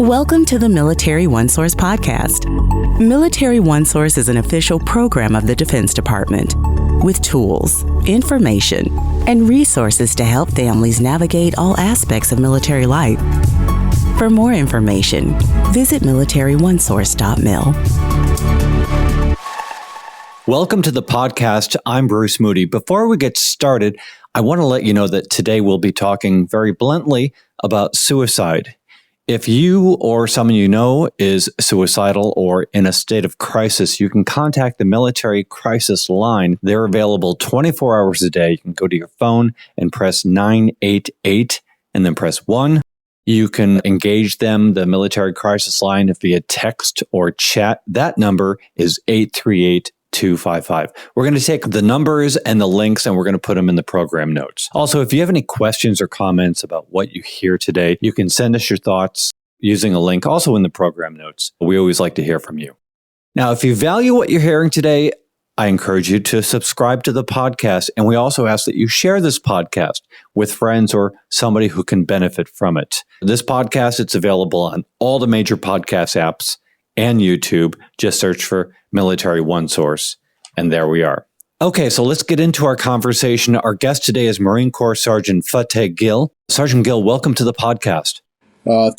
Welcome to the Military OneSource podcast. Military OneSource is an official program of the Defense Department with tools, information, and resources to help families navigate all aspects of military life. For more information, visit militaryonesource.mil. Welcome to the podcast. I'm Bruce Moody. Before we get started, I want to let you know that today we'll be talking very bluntly about suicide. If you or someone you know is suicidal or in a state of crisis, you can contact the Military Crisis Line. They're available 24 hours a day. You can go to your phone and press 988 and then press 1. You can engage them, the Military Crisis Line, via text or chat. That number is 838-255. We're going to take the numbers and the links and we're going to put them in the program notes. Also, if you have any questions or comments about what you hear today, you can send us your thoughts using a link also in the program notes. We always like to hear from you. Now, if you value what you're hearing today, I encourage you to subscribe to the podcast. And we also ask that you share this podcast with friends or somebody who can benefit from it. This podcast, it's available on all the major podcast apps and YouTube. Just search for Military OneSource, and there we are. Okay, so let's get into our conversation. Our guest today is Marine Corps Sergeant Fahteh Gill. Sergeant Gill, welcome to the podcast.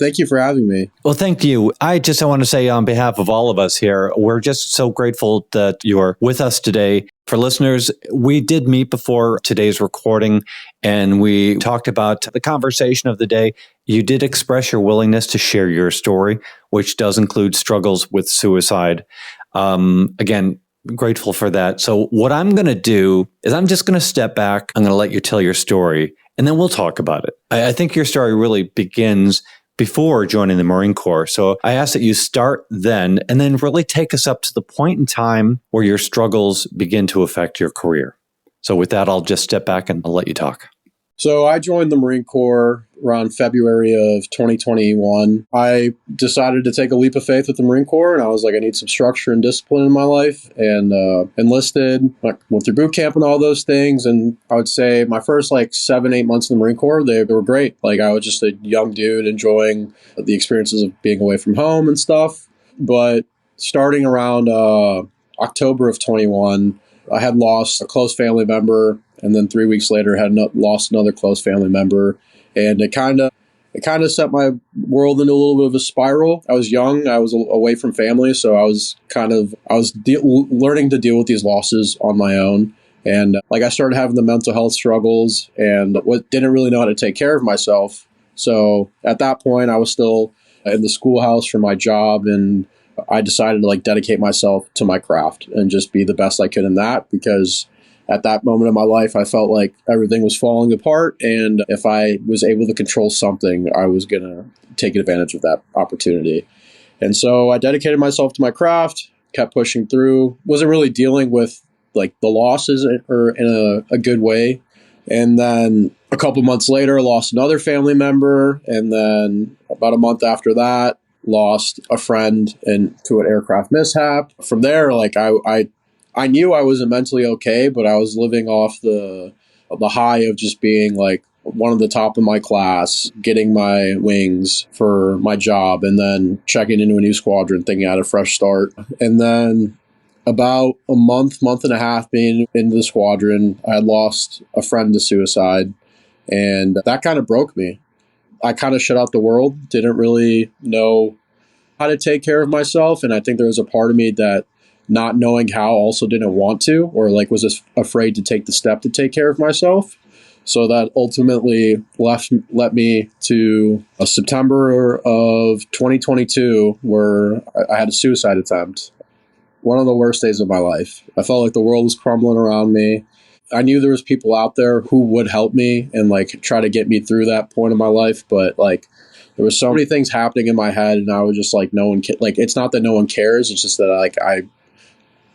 Thank you for having me. Well, thank you. I want to say on behalf of all of us here, we're just so grateful that you're with us today. For listeners, we did meet before today's recording, and we talked about the conversation of the day. You did express your willingness to share your story, which does include struggles with suicide. Again, grateful for that. So what I'm going to do is I'm just going to step back. I'm going to let you tell your story, and then we'll talk about it. I think your story really begins before joining the Marine Corps. So I ask that you start then, and then really take us up to the point in time where your struggles begin to affect your career. So with that, I'll just step back and I'll let you talk. So I joined the Marine Corps around February of 2021. I decided to take a leap of faith with the Marine Corps, and I was like, I need some structure and discipline in my life, and enlisted, went through boot camp and all those things. And I would say my first 7-8 months in the Marine Corps, they were great. I was just a young dude enjoying the experiences of being away from home and stuff. But starting around October of 21, I had lost a close family member, and then 3 weeks later had lost another close family member. And it kind of set my world into a little bit of a spiral. I was young. I was away from family. So I was learning to deal with these losses on my own. And I started having the mental health struggles and didn't really know how to take care of myself. So at that point, I was still in the schoolhouse for my job. And I decided to dedicate myself to my craft and just be the best I could in that, because at that moment in my life, I felt like everything was falling apart. And if I was able to control something, I was going to take advantage of that opportunity. And so I dedicated myself to my craft, kept pushing through, wasn't really dealing with the losses or in a good way. And then a couple months later, I lost another family member. And then about a month after that, lost a friend to an aircraft mishap. From there, I knew I wasn't mentally okay, but I was living off the high of just being one of the top of my class, getting my wings for my job, and then checking into a new squadron, thinking I had a fresh start. And then about a month and a half being into the squadron, I had lost a friend to suicide, and that kind of broke me. I kind of shut out the world, didn't really know how to take care of myself, and I think there was a part of me that not knowing how also didn't want to, or was just afraid to take the step to take care of myself. So that ultimately led me to a September of 2022 where I had a suicide attempt. One of the worst days of my life. I felt like the world was crumbling around me. I knew there was people out there who would help me and try to get me through that point of my life, but there was so many things happening in my head, and I was just no one it's not that no one cares, it's just that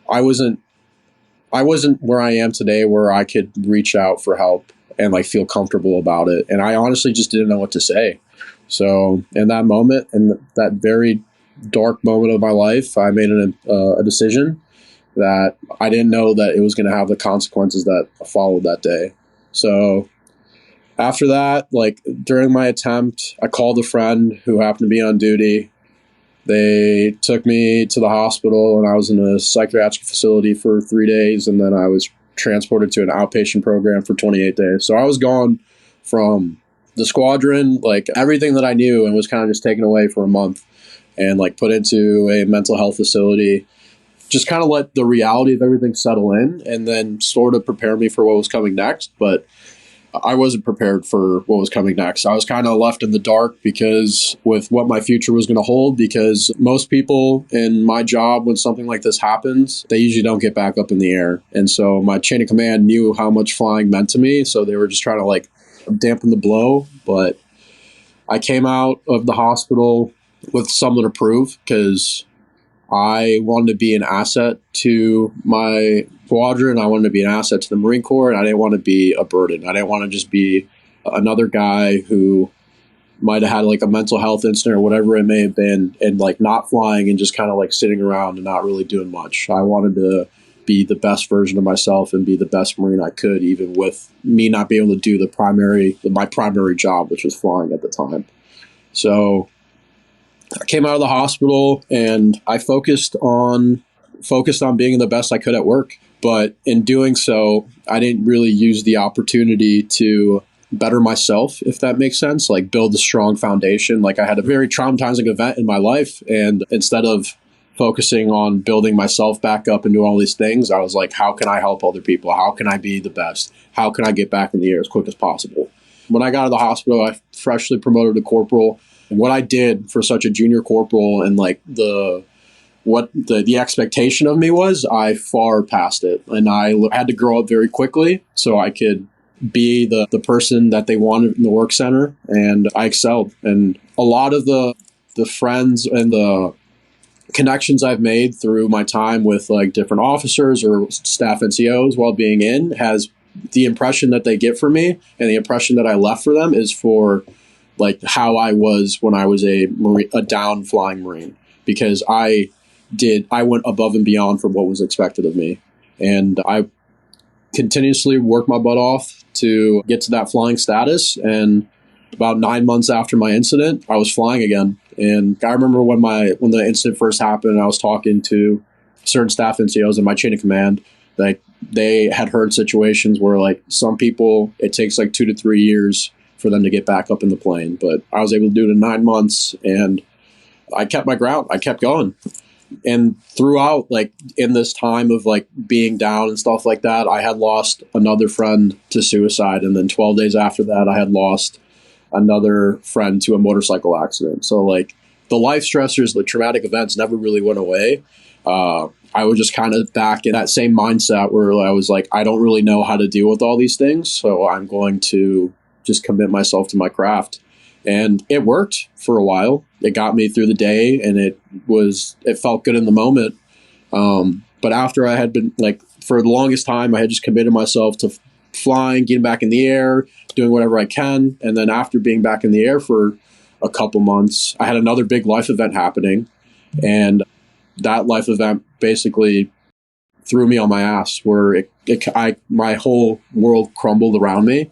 I wasn't where I am today where I could reach out for help and feel comfortable about it. And I honestly just didn't know what to say. So in that moment, in that very dark moment of my life, I made a decision that I didn't know that it was going to have the consequences that followed that day. So After that, like during my attempt, I called a friend who happened to be on duty. They took me to the hospital, and I was in a psychiatric facility for 3 days, and then I was transported to an outpatient program for 28 days. So I was gone from the squadron, like everything that I knew, and was kind of just taken away for a month and like put into a mental health facility. Just kind of let the reality of everything settle in and then sort of prepare me for what was coming next. But I wasn't prepared for what was coming next. I was kind of left in the dark because with what my future was going to hold, because most people in my job, when something like this happens, they usually don't get back up in the air. And so my chain of command knew how much flying meant to me. So they were just trying to like dampen the blow. But I came out of the hospital with something to prove because I wanted to be an asset to my squadron. I wanted to be an asset to the Marine Corps, and I didn't want to be a burden. I didn't want to just be another guy who might have had like a mental health incident or whatever it may have been, and like not flying and just kind of like sitting around and not really doing much. I wanted to be the best version of myself and be the best Marine I could, even with me not being able to do my primary job, which was flying at the time. So I came out of the hospital and I focused on being the best I could at work. But in doing so, I didn't really use the opportunity to better myself, if that makes sense, like build a strong foundation. Like I had a very traumatizing event in my life. And instead of focusing on building myself back up and doing all these things, I was like, how can I help other people? How can I be the best? How can I get back in the air as quick as possible? When I got out of the hospital, I freshly promoted to corporal. And what I did for such a junior corporal and like the expectation of me was, I far passed it. And I had to grow up very quickly so I could be the person that they wanted in the work center. And I excelled. And a lot of the friends and the connections I've made through my time with like different officers or staff NCOs while being in, has the impression that they get for me and the impression that I left for them is for like how I was when I was a down flying Marine, because I went above and beyond from what was expected of me. And I continuously worked my butt off to get to that flying status. And about 9 months after my incident, I was flying again. And I remember when the incident first happened, I was talking to certain staff NCOs in my chain of command. Like they had heard situations where like some people, it takes like 2 to 3 years for them to get back up in the plane. But I was able to do it in 9 months, and I kept my ground. I kept going. And throughout, like in this time of like being down and stuff like that, I had lost another friend to suicide. And then 12 days after that, I had lost another friend to a motorcycle accident. So like the life stressors, the traumatic events never really went away. I was just kind of back in that same mindset where I was like, I don't really know how to deal with all these things. So I'm going to just commit myself to my craft. And it worked for a while. It got me through the day, and it felt good in the moment. But after I had been like, for the longest time, I had just committed myself to flying, getting back in the air, doing whatever I can. And then after being back in the air for a couple months, I had another big life event happening. And that life event basically threw me on my ass, where my whole world crumbled around me.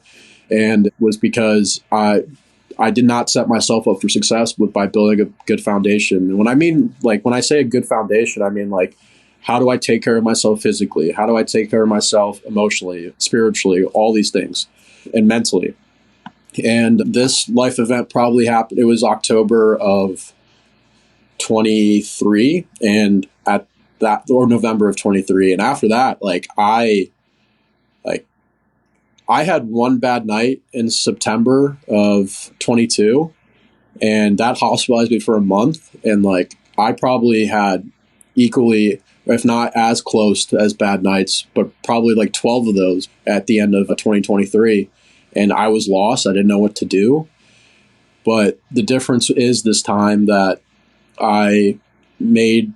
And it was because I did not set myself up for success by building a good foundation. And when I say a good foundation, I mean like, how do I take care of myself physically? How do I take care of myself emotionally, spiritually, all these things, and mentally? And this life event probably happened. It was October of 23, and or November of 23. And after that, I had one bad night in September of 22, and that hospitalized me for a month. And like, I probably had equally, if not as close to as bad nights, but probably like 12 of those at the end of 2023. And I was lost. I didn't know what to do. But the difference is this time that I made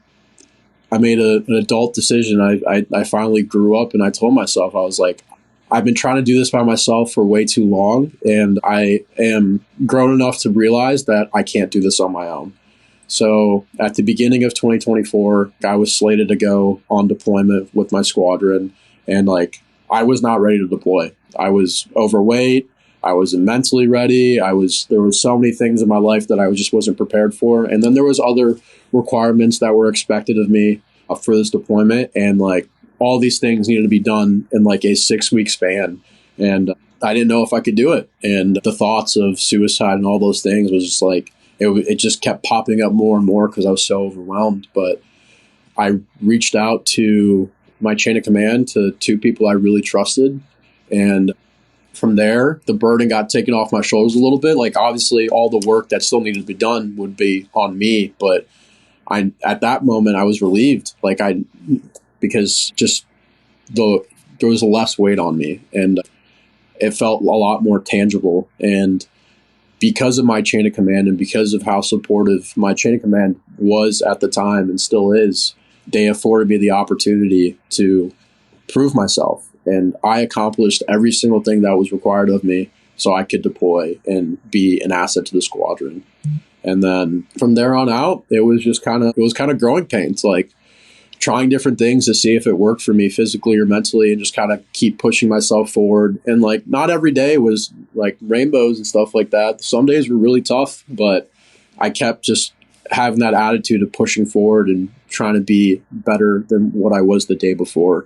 an adult decision. I finally grew up, and I told myself, I was like, I've been trying to do this by myself for way too long, and I am grown enough to realize that I can't do this on my own. So at the beginning of 2024, I was slated to go on deployment with my squadron, and like, I was not ready to deploy. I was overweight. I wasn't mentally ready. There was so many things in my life that I just wasn't prepared for. And then there was other requirements that were expected of me for this deployment. And like all these things needed to be done in like a 6-week span. And I didn't know if I could do it. And the thoughts of suicide and all those things was just like, it just kept popping up more and more because I was so overwhelmed. But I reached out to my chain of command, to 2 people I really trusted. And from there, the burden got taken off my shoulders a little bit. Like obviously all the work that still needed to be done would be on me. But at that moment, I was relieved. Because just there was less weight on me and it felt a lot more tangible. And because of my chain of command and because of how supportive my chain of command was at the time and still is, they afforded me the opportunity to prove myself. And I accomplished every single thing that was required of me so I could deploy and be an asset to the squadron. And then from there on out, it was kind of growing pains, like trying different things to see if it worked for me physically or mentally and just kind of keep pushing myself forward. And like, not every day was like rainbows and stuff like that. Some days were really tough, but I kept just having that attitude of pushing forward and trying to be better than what I was the day before.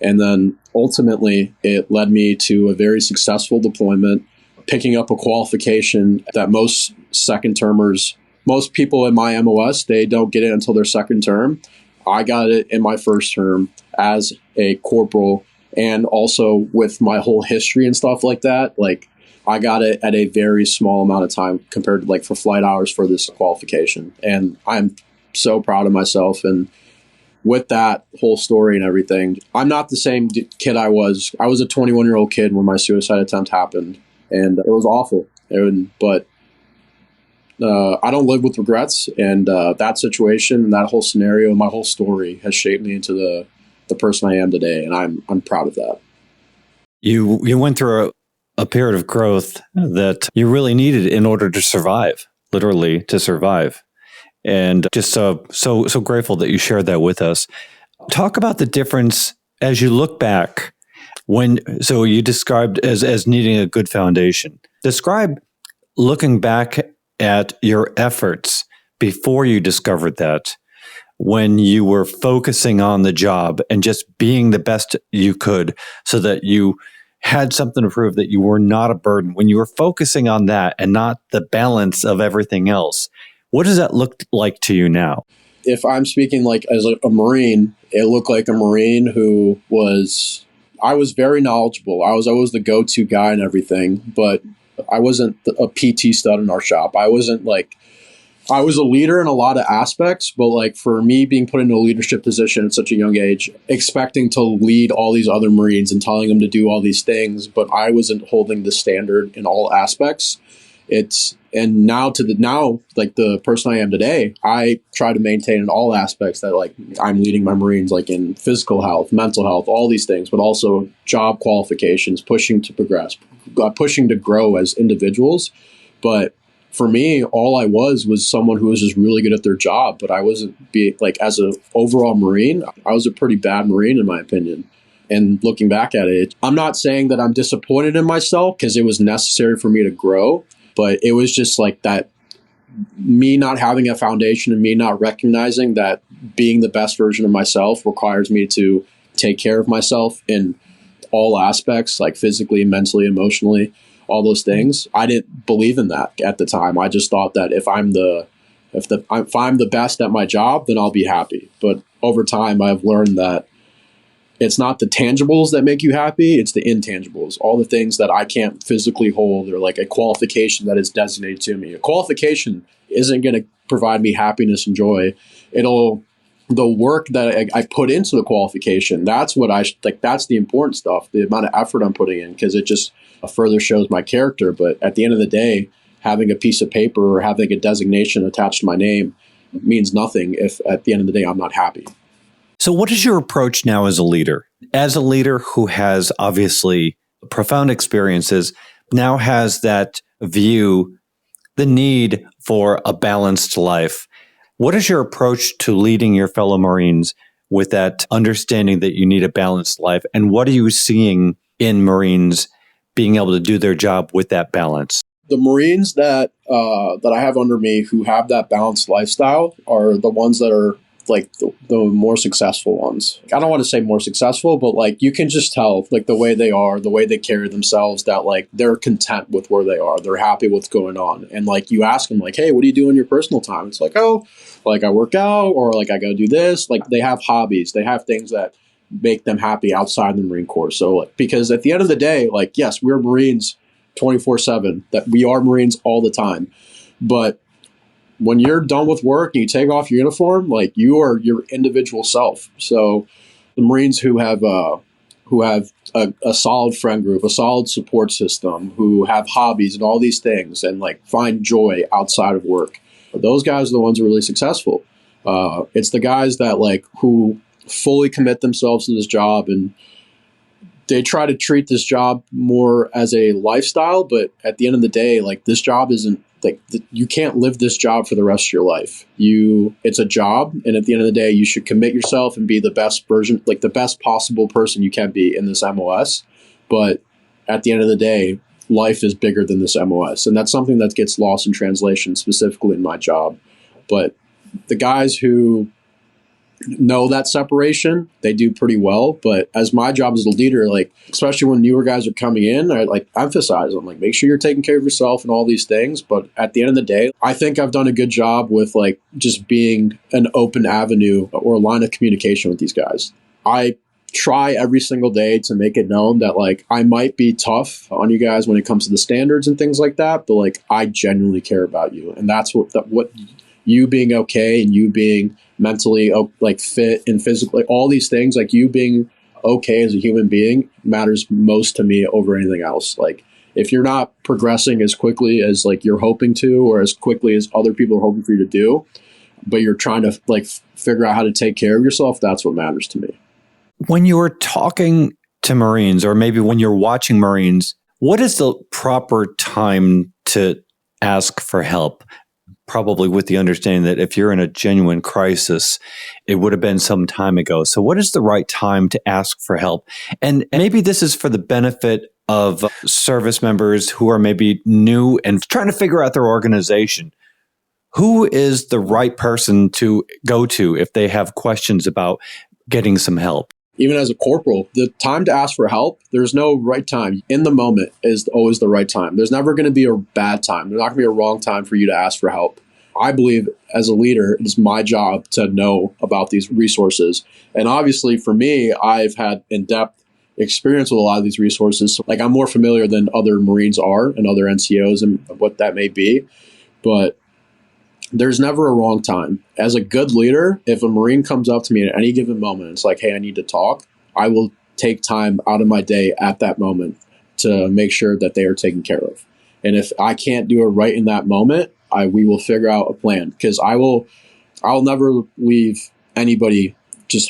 And then ultimately it led me to a very successful deployment, picking up a qualification that most second termers, most people in my MOS, they don't get it until their second term. I got it in my first term as a corporal, and also with my whole history and stuff like that. Like I got it at a very small amount of time compared to like for flight hours for this qualification. And I'm so proud of myself. And with that whole story and everything, I'm not the same kid I was. I was a 21-year-old kid when my suicide attempt happened, and it was awful. But I don't live with regrets, and that situation and that whole scenario and my whole story has shaped me into the person I am today, and I'm proud of that. You went through a period of growth that you really needed in order to survive, literally to survive, and just so grateful that you shared that with us. Talk about the difference as you look back. So you described as needing a good foundation. Describe looking back at your efforts before you discovered that, when you were focusing on the job and just being the best you could so that you had something to prove that you were not a burden. When you were focusing on that and not the balance of everything else, what does that look like to you now? If I'm speaking like as a Marine, it looked like a Marine who I was very knowledgeable. I was always the go-to guy and everything, but I wasn't a PT stud in our shop. I was a leader in a lot of aspects, but like for me being put into a leadership position at such a young age, expecting to lead all these other Marines and telling them to do all these things, but I wasn't holding the standard in all aspects. Now like the person I am today, I try to maintain in all aspects that like I'm leading my Marines, like in physical health, mental health, all these things, but also job qualifications, pushing to progress, pushing to grow as individuals. But for me, all I was someone who was just really good at their job, but I wasn't as an overall Marine, I was a pretty bad Marine in my opinion. And looking back at it, I'm not saying that I'm disappointed in myself because it was necessary for me to grow. But it was just like that, me not having a foundation and me not recognizing that being the best version of myself requires me to take care of myself in all aspects, like physically, mentally, emotionally, all those things. I didn't believe in that at the time. I just thought that if I'm the best at my job, then I'll be happy. But over time, I've learned that it's not the tangibles that make you happy, it's the intangibles, all the things that I can't physically hold, or like a qualification that is designated to me. A qualification isn't going to provide me happiness and joy. The work that I put into the qualification, that's what that's the important stuff, the amount of effort I'm putting in, because it just further shows my character. But at the end of the day, having a piece of paper or having a designation attached to my name means nothing if at the end of the day I'm not happy. So what is your approach now as a leader? As a leader who has obviously profound experiences, now has that view, the need for a balanced life. What is your approach to leading your fellow Marines with that understanding that you need a balanced life? And what are you seeing in Marines being able to do their job with that balance? The Marines that I have under me who have that balanced lifestyle are the ones that are like the more successful ones. I don't want to say more successful, but like you can just tell like the way they are, the way they carry themselves, that like they're content with where they are. They're happy with what's going on. And like you ask them like, hey, what do you do in your personal time? It's like, oh, like I work out, or like I go do this. Like they have hobbies. They have things that make them happy outside the Marine Corps. So like, because at the end of the day, like, yes, we're Marines 24/7, that we are Marines all the time. But when you're done with work and you take off your uniform, like you are your individual self. So the Marines who have a solid friend group, a solid support system, who have hobbies and all these things and like find joy outside of work, those guys are the ones who are really successful. It's the guys that like who fully commit themselves to this job, and they try to treat this job more as a lifestyle. But at the end of the day, like this job isn't like you can't live this job for the rest of your life. It's a job, and at the end of the day, you should commit yourself and be the best version, like the best possible person you can be in this MOS. But at the end of the day, life is bigger than this MOS, and that's something that gets lost in translation, specifically in my job. But the guys who know that separation, they do pretty well. But as my job as a leader, like especially when newer guys are coming in, I like emphasize them, like make sure you're taking care of yourself and all these things. But at the end of the day, I think I've done a good job with like just being an open avenue or a line of communication with these guys. I try every single day to make it known that like I might be tough on you guys when it comes to the standards and things like that, but like I genuinely care about you, and that's what you being okay and you being mentally like fit and physically, all these things, like you being okay as a human being matters most to me over anything else. Like if you're not progressing as quickly as like you're hoping to, or as quickly as other people are hoping for you to do, but you're trying to like figure out how to take care of yourself, that's what matters to me. When you're talking to Marines, or maybe when you're watching Marines, what is the proper time to ask for help? Probably with the understanding that if you're in a genuine crisis, it would have been some time ago. So what is the right time to ask for help? And maybe this is for the benefit of service members who are maybe new and trying to figure out their organization. Who is the right person to go to if they have questions about getting some help? Even as a corporal, the time to ask for help, there's no right time. In the moment is always the right time. There's never going to be a bad time. There's not going to be a wrong time for you to ask for help. I believe as a leader, it is my job to know about these resources. And obviously for me, I've had in-depth experience with a lot of these resources. So, like I'm more familiar than other Marines are and other NCOs and what that may be. But there's never a wrong time. As a good leader, if a Marine comes up to me at any given moment, it's like, hey, I need to talk, I will take time out of my day at that moment to make sure that they are taken care of. And if I can't do it right in that moment, we will figure out a plan, because I'll never leave anybody just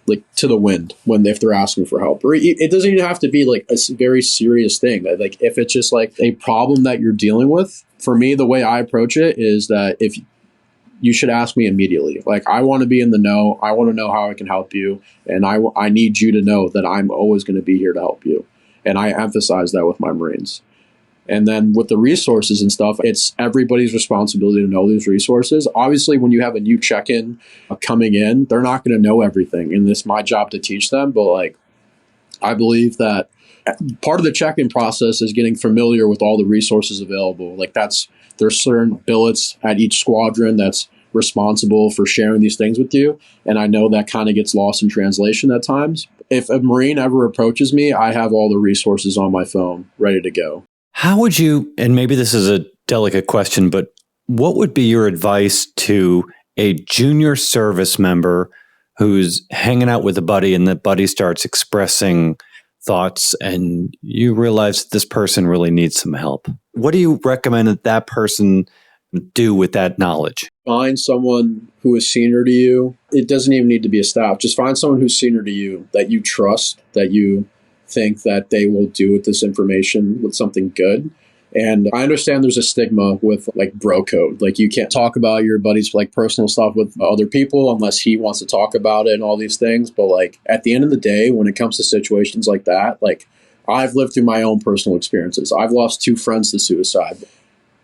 like to the wind if they're asking for help. Or it doesn't even have to be like a very serious thing. Like if it's just like a problem that you're dealing with, for me, the way I approach it is that if you should ask me immediately. Like I want to be in the know. I want to know how I can help you. And I need you to know that I'm always going to be here to help you. And I emphasize that with my Marines. And then with the resources and stuff, it's everybody's responsibility to know these resources. Obviously, when you have a new check-in coming in, they're not going to know everything. And it's my job to teach them. But like, I believe that part of the check-in process is getting familiar with all the resources available. Like there's certain billets at each squadron that's responsible for sharing these things with you. And I know that kind of gets lost in translation at times. If a Marine ever approaches me, I have all the resources on my phone ready to go. How would you, and maybe this is a delicate question, but what would be your advice to a junior service member who's hanging out with a buddy and the buddy starts expressing thoughts and you realize this person really needs some help? What do you recommend that person do with that knowledge? Find someone who is senior to you. It doesn't even need to be a staff. Just find someone who's senior to you that you trust, that you think that they will do with this information with something good. And I understand there's a stigma with like bro code. Like you can't talk about your buddy's like personal stuff with other people unless he wants to talk about it and all these things. But like at the end of the day, when it comes to situations like that, like I've lived through my own personal experiences. I've lost 2 friends to suicide.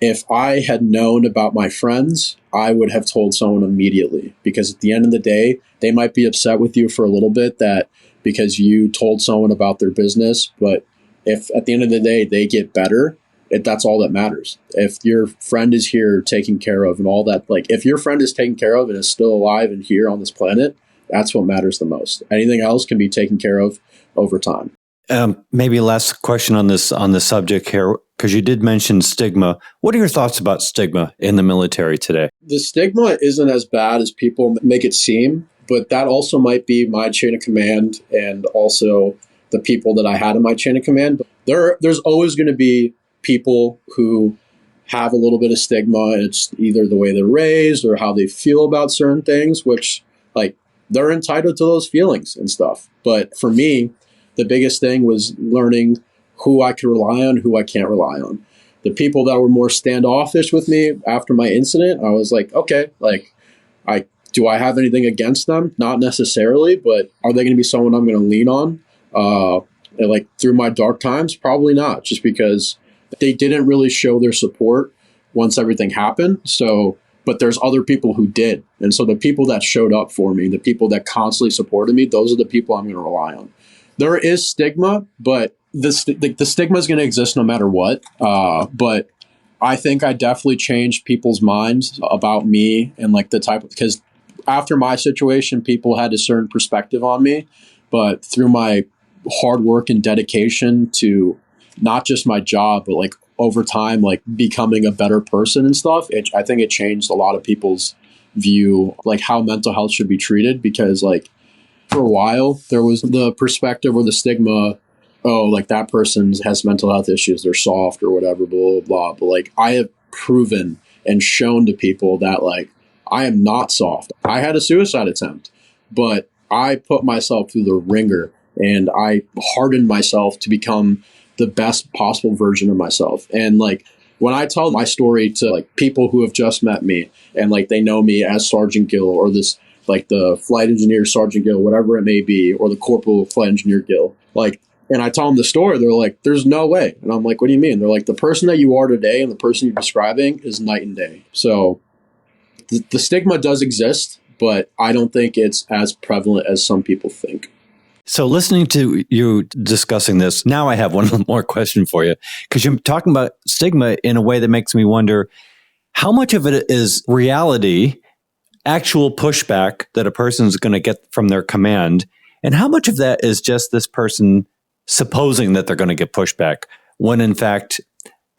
If I had known about my friends, I would have told someone immediately, because at the end of the day, they might be upset with you for a little bit that because you told someone about their business, but if at the end of the day they get better, that's all that matters. If your friend is here taken care of and all that, like if your friend is taken care of and is still alive and here on this planet, that's what matters the most. Anything else can be taken care of over time. Maybe last question on this subject here, because you did mention stigma. What are your thoughts about stigma in the military today? The stigma isn't as bad as people make it seem, but that also might be my chain of command and also the people that I had in my chain of command. There's always going to be people who have a little bit of stigma. It's either the way they're raised or how they feel about certain things, which like they're entitled to those feelings and stuff. But for me, the biggest thing was learning who I could rely on, who I can't rely on. The people that were more standoffish with me after my incident, I was like, okay, like do I have anything against them? Not necessarily, but are they going to be someone I'm going to lean on? And like through my dark times? Probably not, just because they didn't really show their support once everything happened. So, but there's other people who did. And so the people that showed up for me, the people that constantly supported me, those are the people I'm going to rely on. There is stigma, but the stigma is going to exist no matter what. But I think I definitely changed people's minds about me and like the type of, because after my situation, people had a certain perspective on me, but through my hard work and dedication to not just my job, but like over time, like becoming a better person and stuff, I think it changed a lot of people's view, like how mental health should be treated. Because like for a while, there was the perspective or the stigma, oh, like that person has mental health issues, they're soft or whatever, blah, blah, blah. But like I have proven and shown to people that like I am not soft. I had a suicide attempt, but I put myself through the ringer and I hardened myself to become the best possible version of myself. And like when I tell my story to like people who have just met me and like they know me as Sergeant Gill or this like the flight engineer Sergeant Gill, whatever it may be, or the corporal flight engineer Gill, like, and I tell them the story, they're like, there's no way. And I'm like, what do you mean? They're like, the person that you are today and the person you're describing is night and day. So the stigma does exist, but I don't think it's as prevalent as some people think. So listening to you discussing this, now I have one more question for you, because you're talking about stigma in a way that makes me wonder how much of it is reality, actual pushback that a person is going to get from their command, and how much of that is just this person supposing that they're going to get pushback when in fact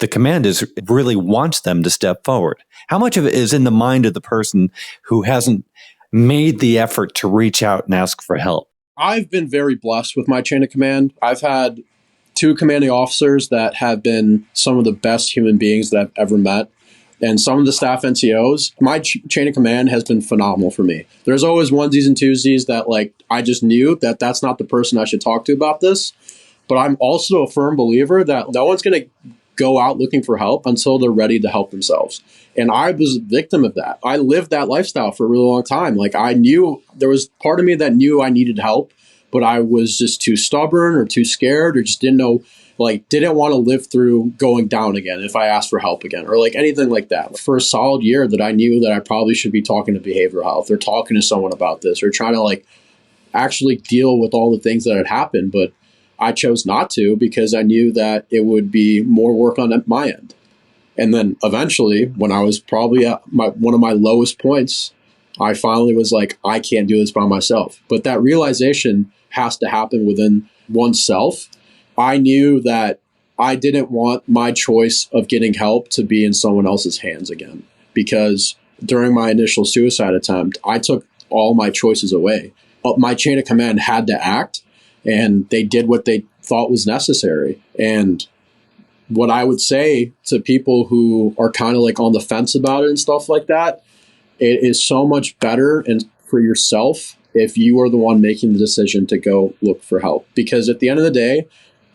the command really wants them to step forward. How much of it is in the mind of the person who hasn't made the effort to reach out and ask for help? I've been very blessed with my chain of command. I've had 2 commanding officers that have been some of the best human beings that I've ever met. And some of the staff NCOs, my chain of command has been phenomenal for me. There's always onesies and twosies that like, I just knew that that's not the person I should talk to about this. But I'm also a firm believer that no one's going to go out looking for help until they're ready to help themselves. And I was a victim of that. I lived that lifestyle for a really long time. Like I knew there was part of me that knew I needed help, but I was just too stubborn or too scared or just didn't know, like didn't want to live through going down again if I asked for help again or like anything like that. For a solid year that I knew that I probably should be talking to behavioral health or talking to someone about this or trying to like actually deal with all the things that had happened. But I chose not to because I knew that it would be more work on my end. And then eventually, when I was probably at one of my lowest points, I finally was like, I can't do this by myself. But that realization has to happen within oneself. I knew that I didn't want my choice of getting help to be in someone else's hands again. Because during my initial suicide attempt, I took all my choices away. My chain of command had to act. And they did what they thought was necessary. And what I would say to people who are kind of like on the fence about it and stuff like that, it is so much better and for yourself if you are the one making the decision to go look for help. Because at the end of the day,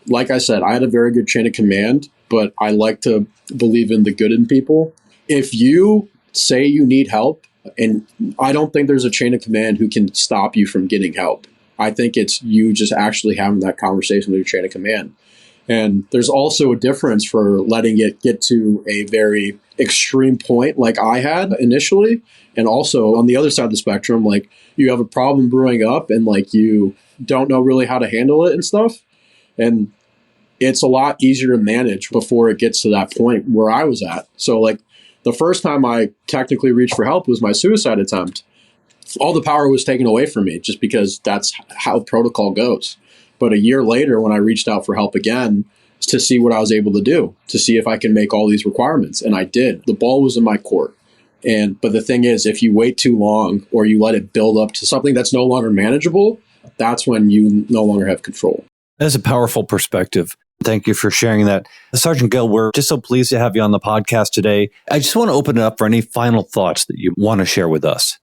like I said, I had a very good chain of command, but I like to believe in the good in people. If you say you need help, and I don't think there's a chain of command who can stop you from getting help. I think it's you just actually having that conversation with your chain of command. And there's also a difference for letting it get to a very extreme point like I had initially. And also on the other side of the spectrum, like you have a problem brewing up and like you don't know really how to handle it and stuff. And it's a lot easier to manage before it gets to that point where I was at. So like the first time I technically reached for help was my suicide attempt. All the power was taken away from me just because that's how protocol goes. But a year later, when I reached out for help again to see what I was able to do, to see if I can make all these requirements, and I did. The ball was in my court. But the thing is, if you wait too long or you let it build up to something that's no longer manageable, that's when you no longer have control. That's a powerful perspective. Thank you for sharing that. Sergeant Gill, we're just so pleased to have you on the podcast today. I just want to open it up for any final thoughts that you want to share with us.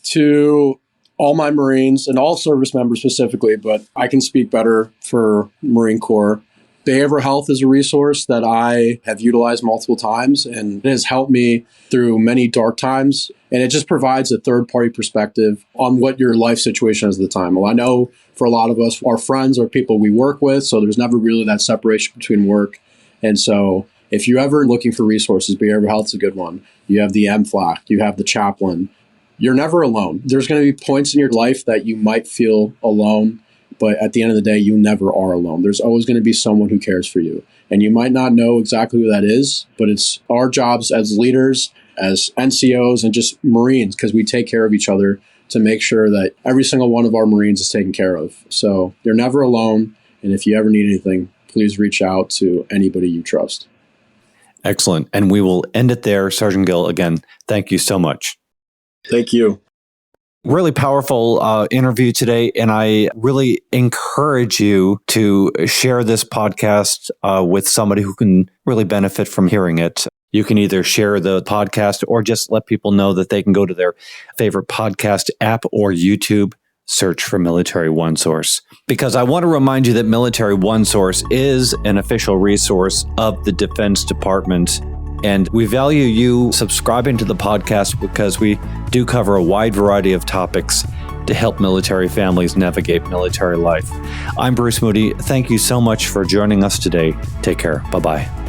To all my Marines and all service members specifically, but I can speak better for Marine Corps. Behavioral health is a resource that I have utilized multiple times, and it has helped me through many dark times. And it just provides a third-party perspective on what your life situation is at the time. Well, I know for a lot of us, our friends are people we work with, so there's never really that separation between work. And so if you're ever looking for resources, behavioral health is a good one. You have the MFLAC, you have the chaplain. You're never alone. There's going to be points in your life that you might feel alone, but at the end of the day, you never are alone. There's always going to be someone who cares for you. And you might not know exactly who that is, but it's our jobs as leaders, as NCOs, and just Marines, because we take care of each other to make sure that every single one of our Marines is taken care of. So you're never alone. And if you ever need anything, please reach out to anybody you trust. Excellent. And we will end it there. Sergeant Gill, again, thank you so much. Thank you. Really powerful interview today. And I really encourage you to share this podcast with somebody who can really benefit from hearing it. You can either share the podcast or just let people know that they can go to their favorite podcast app or YouTube, search for Military OneSource. Because I want to remind you that Military OneSource is an official resource of the Defense Department. And we value you subscribing to the podcast because we do cover a wide variety of topics to help military families navigate military life. I'm Bruce Moody. Thank you so much for joining us today. Take care. Bye-bye.